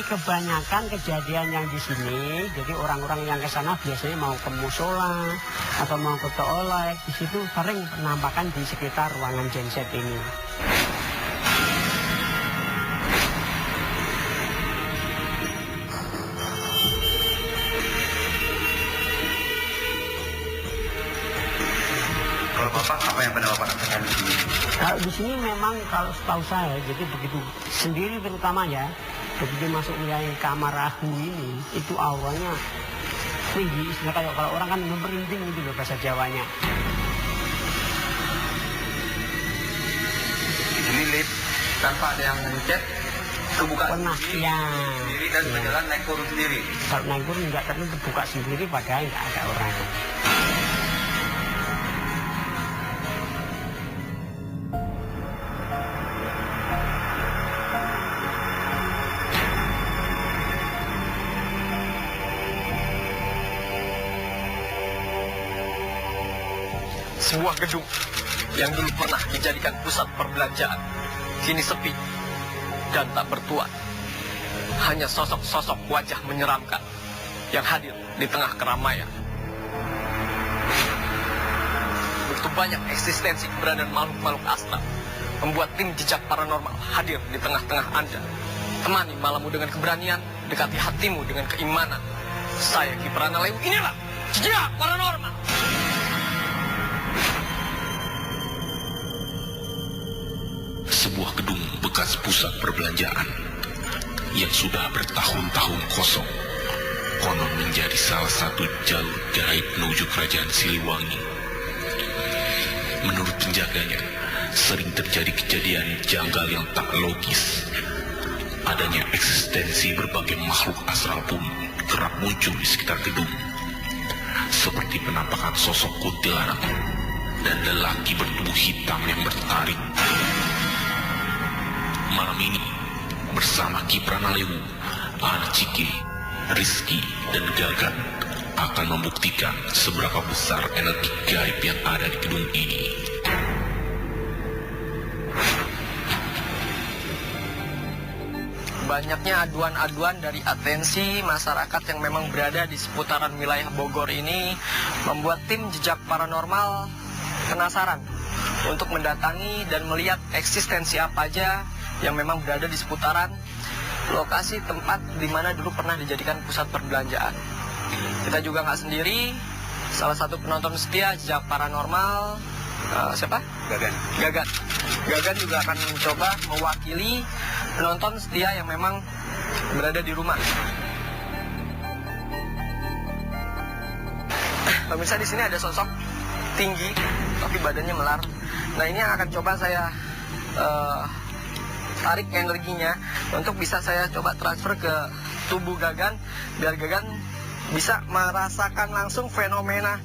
kebanyakan kejadian yang di sini, jadi orang-orang yang ke sana biasanya mau ke musola atau mau ke toilet, di situ sering penampakan di sekitar ruangan genset ini. Kalau Bapak, apa yang pernah Bapak rasakan di sini? Kalau di sini memang kalau setahu saya, jadi begitu sendiri terutama ya, begitu masuk wilayah kamar ragu ini, itu awalnya tinggi, istilah kayak kalau orang kan merinding gitu loh bahasa Jawanya. Di sini lift tanpa ada yang ngecek, terbuka Pernah, ya. sendiri dan berjalan naik turun sendiri. Kalau naik turun nggak terlalu terbuka sendiri, padahal nggak ada orang. Sebuah gedung yang dulu pernah dijadikan pusat perbelanjaan kini sepi dan tak bertuan. Hanya sosok-sosok wajah menyeramkan yang hadir di tengah keramaian. Begitu banyak eksistensi keberadaan makhluk-makhluk astral membuat tim jejak paranormal hadir di tengah-tengah Anda. Temani malammu dengan keberanian, dekati hatimu dengan keimanan. Saya Ki Pranalewu, inilah Jejak Paranormal. Sebuah gedung bekas pusat perbelanjaan yang sudah bertahun-tahun kosong, konon menjadi salah satu jalur gaib menuju kerajaan Siliwangi. Menurut penjaganya, sering terjadi kejadian janggal yang tak logis. Adanya eksistensi berbagai makhluk astral pun kerap muncul di sekitar gedung, seperti penampakan sosok kuntilanak dan lelaki bertubuh hitam yang bertaring. Malam ini, bersama Ki Pranalewu, Ciki, Rizky, dan Gagan akan membuktikan seberapa besar energi gaib yang ada di gedung ini. Banyaknya aduan-aduan dari atensi masyarakat yang memang berada di seputaran wilayah Bogor ini membuat tim Jejak Paranormal penasaran untuk mendatangi dan melihat eksistensi apa aja yang memang berada di seputaran lokasi tempat di mana dulu pernah dijadikan pusat perbelanjaan. Kita juga nggak sendiri, salah satu penonton setia Jejak Paranormal, siapa? Gagan. Gagan juga akan mencoba mewakili penonton setia yang memang berada di rumah. Pemirsa, di sini ada sosok tinggi tapi badannya melar. Nah, ini yang akan coba saya tarik energinya untuk bisa saya coba transfer ke tubuh Gagan biar Gagan bisa merasakan langsung fenomena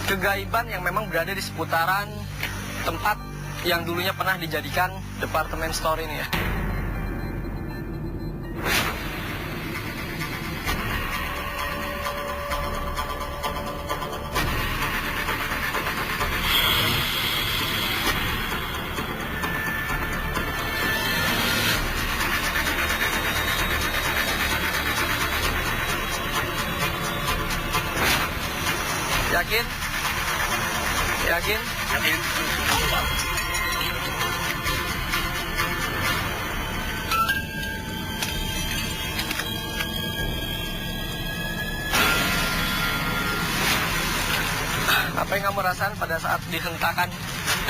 kegaiban yang memang berada di seputaran tempat yang dulunya pernah dijadikan departemen store ini ya. Yakin? Yakin? Yakin? Apa yang kamu rasakan pada saat dihentakan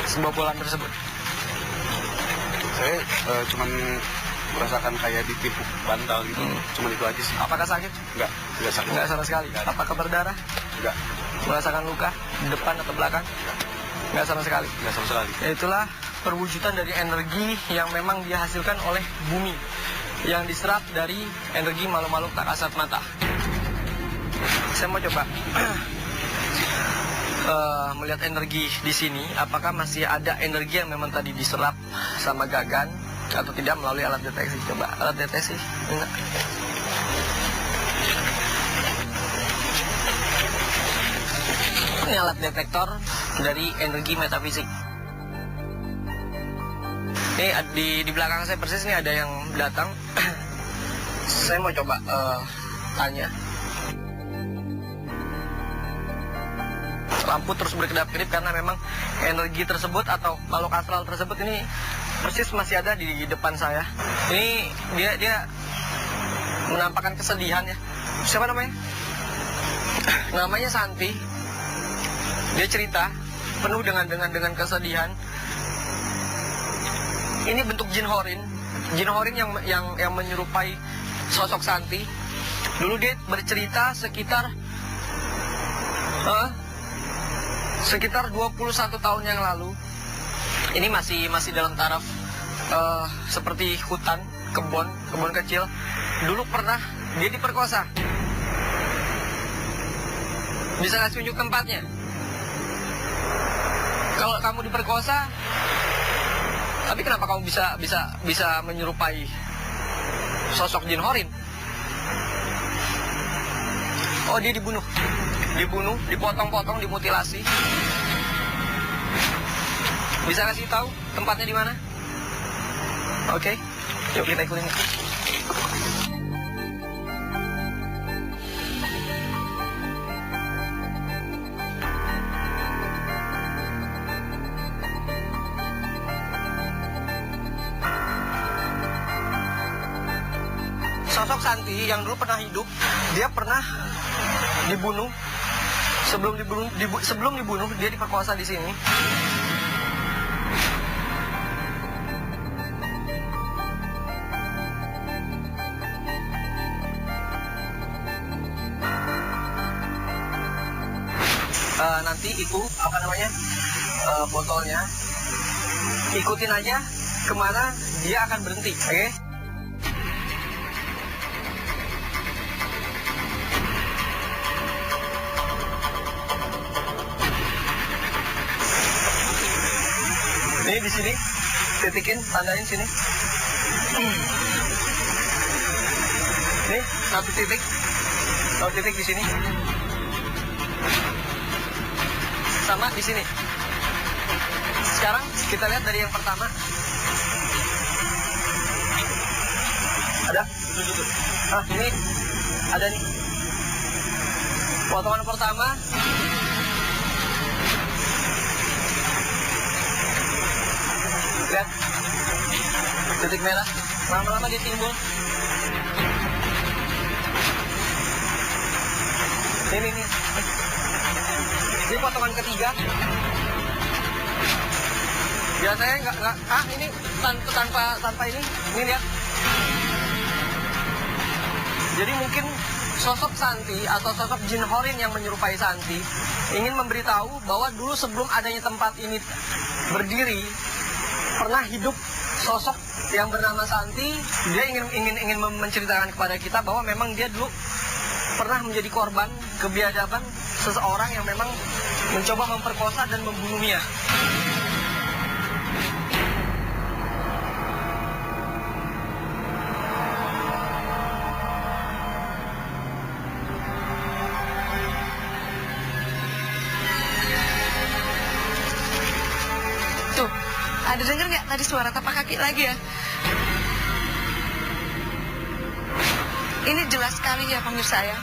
sebuah bola tersebut? Saya cuman merasakan kayak ditipu bantal gitu. Cuman itu aja sih. Apakah sakit? Enggak sakit. Enggak sama sekali. Apakah berdarah? Enggak. Merasakan luka di depan atau belakang? Enggak sama sekali. Enggak sama sekali. Itulah perwujudan dari energi yang memang dihasilkan oleh bumi, yang diserap dari energi makhluk-makhluk tak kasat mata. Saya mau coba melihat energi di sini, apakah masih ada energi yang memang tadi diserap sama Gagan atau tidak melalui alat deteksi. Coba alat deteksi. Enggak. Ini alat detektor dari energi metafisik. Ini di belakang saya persis ini ada yang datang. Saya mau coba tanya. Lampu terus berkedap-kedip karena memang energi tersebut atau makhluk astral tersebut ini persis masih ada di depan saya. Ini dia menampakkan kesedihan ya. Siapa namanya? Namanya Santi. Dia cerita penuh dengan kesedihan. Ini bentuk jin horin. Jin horin yang menyerupai sosok Santi. Dulu dia bercerita sekitar 21 tahun yang lalu. Ini masih dalam taraf seperti hutan, kebun kecil. Dulu pernah dia diperkosa. Bisa ngasih tunjuk tempatnya? Kalau kamu diperkosa, tapi kenapa kamu bisa menyerupai sosok jin horin? Oh, dia dibunuh, dipotong-potong, dimutilasi. Bisa kasih tahu tempatnya di mana? Oke, yuk kita ikutin. Sosok Santi yang dulu pernah hidup, dia pernah dibunuh. Sebelum dibunuh dia diperkosa di sini. Nanti itu apa namanya botolnya, ikutin aja kemana dia akan berhenti, oke? Ini di sini, titikin, tandain sini. Ini satu titik di sini. Sama di sini. Sekarang kita lihat dari yang pertama. Ada? Ini ada nih. Potongan pertama. Lihat. Titik merah. Lama-lama dia timbul. Ini. Ini potongan ketiga. Biasanya nggak. Ini tanpa ini. Ini lihat. Jadi mungkin sosok Santi atau sosok jin horin yang menyerupai Santi ingin memberitahu bahwa dulu sebelum adanya tempat ini berdiri pernah hidup sosok yang bernama Santi. Dia ingin menceritakan kepada kita bahwa memang dia dulu pernah menjadi korban kebiadaban seseorang yang memang mencoba memperkosa dan membunuhnya. Tuh, ada denger nggak tadi suara tapak kaki lagi ya? Ini jelas sekali ya pemirsa ya.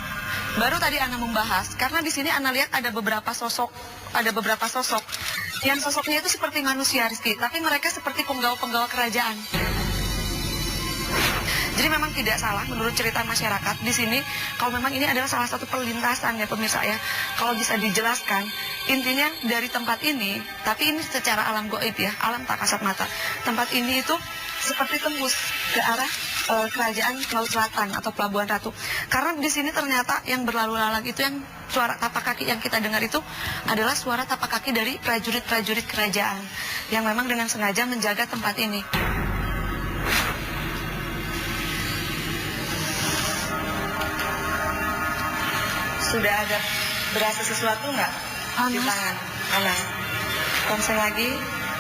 Baru tadi Ana membahas, karena di sini Ana lihat ada beberapa sosok. Yang sosoknya itu seperti manusia, Rizky, tapi mereka seperti penggawa-penggawa kerajaan. Jadi memang tidak salah menurut cerita masyarakat di sini, kalau memang ini adalah salah satu perlintasan ya pemirsa ya. Kalau bisa dijelaskan, intinya dari tempat ini, tapi ini secara alam gaib ya, alam tak kasat mata. Tempat ini itu seperti tembus ke arah kerajaan Laut Selatan atau Pelabuhan Ratu. Karena di sini ternyata yang berlalu lalang itu yang suara tapak kaki yang kita dengar itu adalah suara tapak kaki dari prajurit-prajurit kerajaan yang memang dengan sengaja menjaga tempat ini. Sudah ada berasa sesuatu nggak di tangan? Panas. Konsen lagi.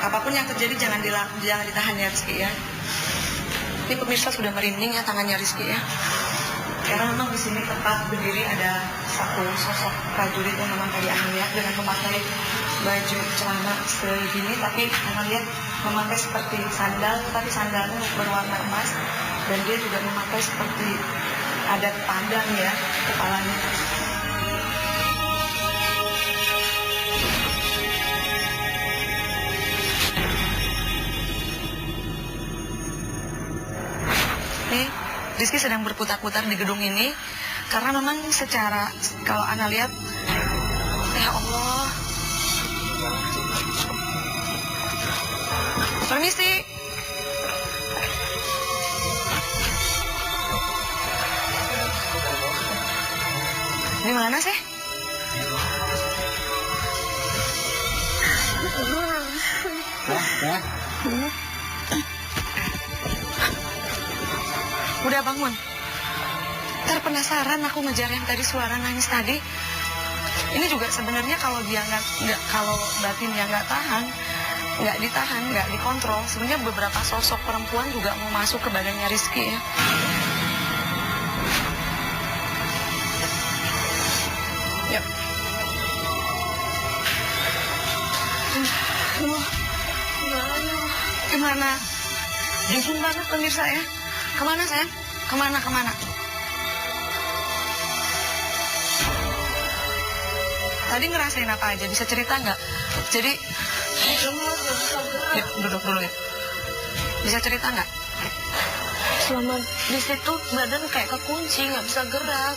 Apapun yang terjadi jangan ditahan ya Rizky ya. Ini pemirsa sudah merinding ya tangannya Rizky ya. Karena memang di sini tempat berdiri ada satu sosok prajurit yang memang tadi Anda lihat dengan memakai baju celana segini, tapi Anda lihat memakai seperti sandal, tapi sandalnya berwarna emas, dan dia juga memakai seperti adat Padang ya kepalanya. Nih, Rizky sedang berputar-putar di gedung ini karena memang secara kalau Anda lihat, ya Allah. Permisi. Di mana sih? Udah bangun. Ntar penasaran aku ngejar yang tadi suara nangis tadi. Ini juga sebenarnya kalau dia nggak kalau batinnya nggak tahan, nggak ditahan, nggak dikontrol, sebenarnya beberapa sosok perempuan juga mau masuk ke badannya Rizky ya. Yuk. Gimana? Dingin banget pemirsa ya. Kemana sayang? Kemana? Tadi ngerasain apa aja? Bisa cerita nggak? Jadi, yuk duduk dulu ya. Bisa cerita nggak? Selama di situ badan kayak kekunci, nggak bisa gerak.